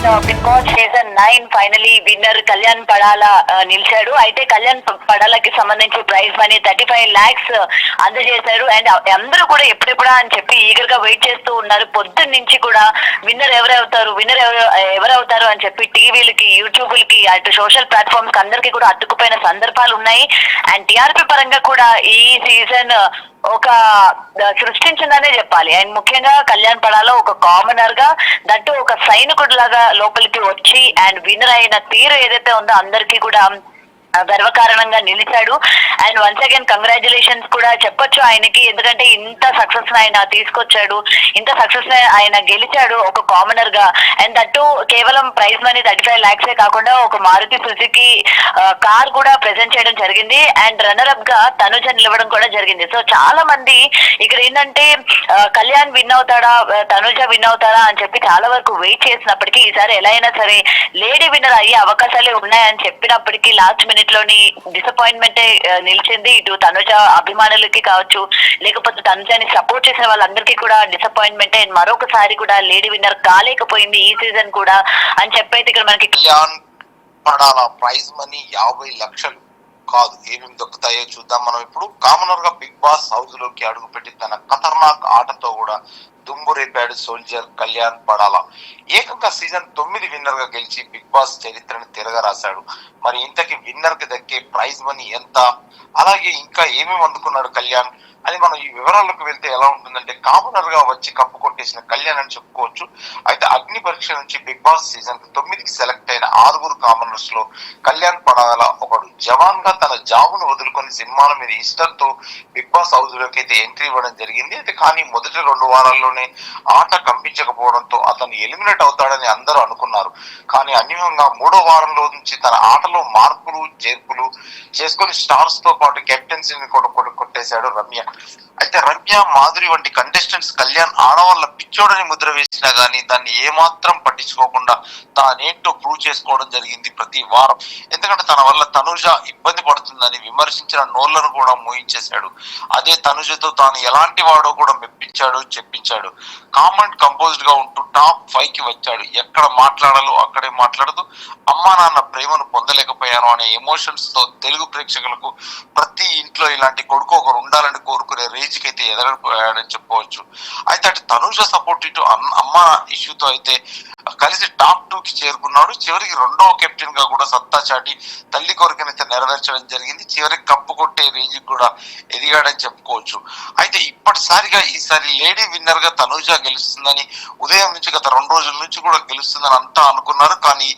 Big Boss season 9 finally winner Kalyan Padala నిలిచాడు. అయితే కళ్యాణ్ పడాలకి సంబంధించి ప్రైజ్ మనీ 35 lakhs అందజేశారు. అండ్ అందరూ కూడా ఎప్పుడెప్పుడా అని చెప్పి ఈగర్ గా వెయిట్ చేస్తూ ఉన్నారు. పొద్దున్న నుంచి కూడా విన్నర్ ఎవరవుతారు అని చెప్పి టీవీలకి, యూట్యూబ్లకి, అటు సోషల్ ప్లాట్ఫామ్స్ అందరికీ కూడా అతుక్కుపోయిన సందర్భాలు ఉన్నాయి. అండ్ టీఆర్పీ పరంగా కూడా ఈ సీజన్ ఒక సృష్టించిందనే చెప్పాలి. అండ్ ముఖ్యంగా కళ్యాణ్ పడాలో ఒక కామనర్ గా, దట్టు ఒక సైనికుడు లాగా లోపలికి వచ్చి అండ్ విన్నర్ అయిన తీరు ఏదైతే ఉందో అందరికీ కూడా గర్వకారణంగా నిలిచాడు. అండ్ వన్స్ అగైన్ కంగ్రాచులేషన్స్ కూడా చెప్పొచ్చు ఆయనకి, ఎందుకంటే ఇంత సక్సెస్ ఆయన తీసుకొచ్చాడు, ఇంత సక్సెస్ ఆయన గెలిచాడు ఒక కామనర్ గా. అండ్ దట్టు కేవలం ప్రైజ్ మనీ 35 lakhs కాకుండా ఒక మారుతి సుజుకి కార్ కూడా ప్రెజెంట్ చేయడం జరిగింది. అండ్ రన్నర్ అప్ గా తనుజ నిలవడం కూడా జరిగింది. సో చాలా మంది ఇక్కడ ఏంటంటే కళ్యాణ్ విన్ అవుతాడా, తనుజ విన్ అవుతాడా అని చెప్పి చాలా వరకు వెయిట్ చేసినప్పటికీ ఈసారి ఎలా అయినా సరే లేడీ విన్నర్ అయ్యే అవకాశాలే ఉన్నాయని చెప్పినప్పటికీ లాస్ట్ మినిట్ లోని డిసప్పాయింట్మెంట్ నిలిచింది. ఇటు తనుజ అభిమానులకి కావచ్చు, లేకపోతే తనుజని సపోర్ట్ చేసిన వాళ్ళందరికీ కూడా డిసప్పాయింట్మెంట్. అండ్ మరొకసారి కూడా లేడీ విన్నర్ కాలేకపోయింది ఈ సీజన్ కూడా అని చెప్పైతే ఇక్కడ మనకి కళ్యాణ్ పడాల ప్రైజ్ మనీ 50 లక్షలు కాదు, ఏమేమి దొక్కుతాయో చూద్దాం. మనం ఇప్పుడు కామనర్ గా బిగ్ బాస్ హౌస్ లోకి అడుగుపెట్టి తన ఖతర్నాక్ ఆటతో కూడా దుమ్ము రేపాడు సోల్జర్ కళ్యాణ్ పడాల. ఏకంగా సీజన్ 9 విన్నర్ గా గెలిచి బిగ్ బాస్ చరిత్రను తిరగరాశాడు. మరి ఇంతకి విన్నర్ కి దక్కే ప్రైజ్ మనీ ఎంత, అలాగే ఇంకా ఏమేమి అందుకున్నాడు కళ్యాణ్ అని మనం ఈ వివరాలకు వెళ్తే ఎలా ఉంటుందంటే, కామనర్ గా వచ్చి కప్పు కొట్టేసిన కళ్యాణ్ అని చెప్పుకోవచ్చు. అయితే అగ్ని పరీక్ష నుంచి బిగ్ బాస్ సీజన్ 9కి సెలెక్ట్ అయిన 6 కామనర్స్ లో కళ్యాణ్ పడాల ఒకడు. జవాన్ గా తన జాబును వదులుకొని సినిమాల మీద ఇష్టంతో బిగ్ బాస్ హౌస్ లోకి అయితే ఎంట్రీ ఇవ్వడం జరిగింది. అయితే కానీ మొదటి 2 వారాల్లోనే ఆట కంపించకపోవడంతో అతను ఎలిమినేట్ అవుతాడని అందరూ అనుకున్నారు. కానీ అన్యూహంగా 3వ వారంలో నుంచి తన ఆటలో మార్పులు చేర్పులు చేసుకుని స్టార్స్ తో పాటు కెప్టెన్సీని కూడా కొట్టేశాడు రమ్య. అయితే రమ్య, మాధురి వంటి కంటెస్టెంట్స్ కళ్యాణ్ ఆడవాళ్ళ పిచ్చోడని ముద్ర వేసినా గానీ దాన్ని ఏమాత్రం పట్టించుకోకుండా తానేంటో ప్రూవ్ చేసుకోవడం జరిగింది ప్రతి వారం. ఎందుకంటే తన వల్ల తనుజ ఇబ్బంది పడుతుందని విమర్శించిన నోళ్లను కూడా మోయించేశాడు. అదే తనుజతో తాను ఎలాంటి వాడో కూడా మెప్పించాడు, చెప్పించాడు. కామెంట్ కంపోజ్డ్ గా ఉంటూ టాప్ 5కి వచ్చాడు. ఎక్కడ మాట్లాడాలో అక్కడే మాట్లాడుతూ అమ్మా నాన్న ప్రేమను పొందలేకపోయాను అనే ఎమోషన్స్ తో తెలుగు ప్రేక్షకులకు ప్రతి ఇంట్లో ఇలాంటి కొడుకు ఒకరు ఉండాలని కోరుకునే రేంజ్ కి అయితే ఎదగలిపోయాడని చెప్పవచ్చు. అయితే అటు తనుజ సపోర్ట్, ఇటు అమ్మ ఇష్యూతో అయితే కలిసి టాప్ 2కి చేరుకున్నాడు. చివరికి 2వ కెప్టెన్ గా కూడా సత్తా చాటి తల్లి కోరికనైతే నెరవేర్చడం జరిగింది. చివరికి కప్పు కొట్టే రేంజ్ కూడా ఎదిగాడని చెప్పుకోవచ్చు. అయితే ఇప్పటిసారిగా ఈసారి లేడీ విన్నర్ గా తనుజ గెలుస్తుందని ఉదయం నుంచి గత 2 రోజుల నుంచి కూడా గెలుస్తుందని అంతా అనుకున్నారు. కానీ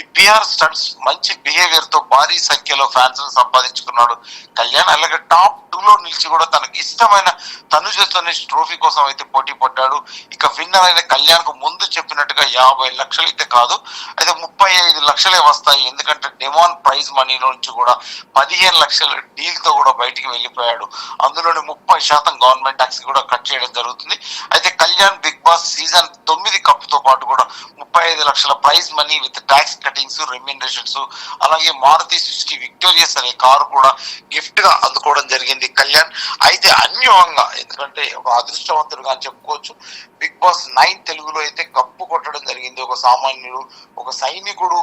ఈ పిఆర్ స్టంట్స్, మంచి బిహేవియర్ తో భారీ సంఖ్యలో ఫ్యాన్స్ సంపాదించుకున్నాడు కళ్యాణ్. అలాగే టాప్ 2లో నిలిచి కూడా తనకు ఇష్టమైన తనుజతోనే ట్రోఫీ కోసం అయితే పోటీ పడ్డాడు. ఇక విన్నర్ అయిన కళ్యాణ్ కు ముందు చెప్పినట్టుగా 50 లక్షలు అయితే కాదు, అయితే 35 లక్షలే వస్తాయి. ఎందుకంటే డిమాండ్ ప్రైజ్ మనీ నుంచి కూడా 15 లక్షల డీల్ తో కూడా బయటికి వెళ్ళిపోయాడు. అందులోని 30% గవర్నమెంట్ ట్యాక్స్ కూడా కట్ చేయడం జరుగుతుంది. అయితే కళ్యాణ్ బిగ్ బాస్ సీజన్ 9 కప్పుతో పాటు కూడా 35 లక్షల prize money with tax cuttings, remunerations, అలాగే మారుతి సుజుకి విక్టోరియస్ అనే కారు కూడా గిఫ్ట్ గా అందుకోవడం జరిగింది కళ్యాణ్. అయితే అన్యూహంగా, ఎందుకంటే ఒక అదృష్టవంతుడుగా అని చెప్పుకోవచ్చు, బిగ్ బాస్ 9 తెలుగులో అయితే కప్పు కొట్టడం జరిగింది. ఒక సామాన్యుడు, ఒక సైనికుడు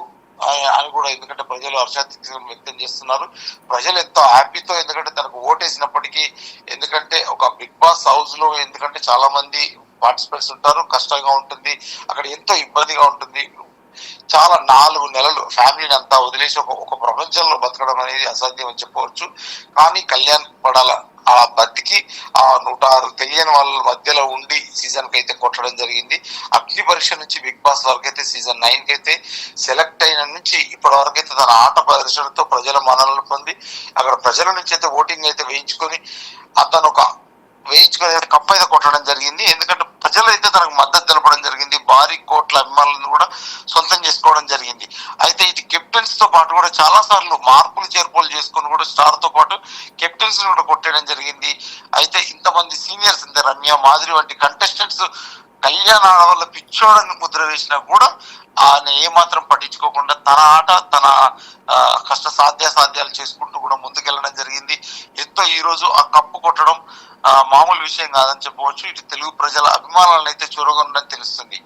అని కూడా, ఎందుకంటే ప్రజలు హర్షాతిథ్యం వ్యక్తం చేస్తున్నారు. ప్రజలు ఎంతో హ్యాపీతో, ఎందుకంటే తనకు ఓటేసినప్పటికీ, ఎందుకంటే ఒక బిగ్ బాస్ హౌస్ లో ఎందుకంటే చాలా మంది పార్టిసిపెంట్స్ ఉంటారు, కష్టంగా ఉంటుంది, అక్కడ ఎంతో ఇబ్బందిగా ఉంటుంది. చాలా 4 నెలలు ఫ్యామిలీని అంతా వదిలేసి ఒక ప్రపంచంలో బతకడం అనేది అసాధ్యం అని చెప్పవచ్చు. కానీ కళ్యాణ్ పడాల ఆ బతికి ఆ 106 తెలియని వాళ్ళ మధ్యలో ఉండి సీజన్ కి అయితే కొట్టడం జరిగింది. అగ్ని పరీక్ష నుంచి బిగ్ బాస్ వరకు అయితే సీజన్ 9కి అయితే సెలెక్ట్ అయిన నుంచి ఇప్పటి వరకు అయితే తన ఆట ప్రదర్శనతో ప్రజల మన్ననలు పొంది అక్కడ ప్రజల నుంచి అయితే ఓటింగ్ అయితే వేయించుకొని కప్పు అయితే కొట్టడం జరిగింది. ఎందుకంటే ప్రజలు అయితే తనకు మద్దతు తెలపడం జరిగింది. భారీ కోట్ల అభిమానులను కూడా సొంతం చేసుకోవడం జరిగింది. అయితే ఇది కెప్టెన్స్ తో పాటు కూడా చాలా సార్లు మార్పులు చేర్పులు చేసుకుని కూడా స్టార్ తో పాటు కెప్టెన్స్ కూడా కొట్టడం జరిగింది. అయితే ఇంతమంది సీనియర్స్, ఇంత రమ్య, మాధురి వంటి కంటెస్టెంట్స్ కళ్యాణ్ ఆడవాళ్ళ పిచ్చోడని ముద్ర వేసినా కూడా ఆయన ఏమాత్రం పట్టించుకోకుండా తన ఆట, తన కష్ట సాధ్యాలు చేసుకుంటూ కూడా ముందుకెళ్ళడం జరిగింది. ఎంతో ఈ రోజు ఆ కప్పు కొట్టడం మామూలు విషయం కాదని చెప్పవచ్చు. ఇటు తెలుగు ప్రజల అభిమానాలను అయితే చూరగొనడం తెలుస్తుంది.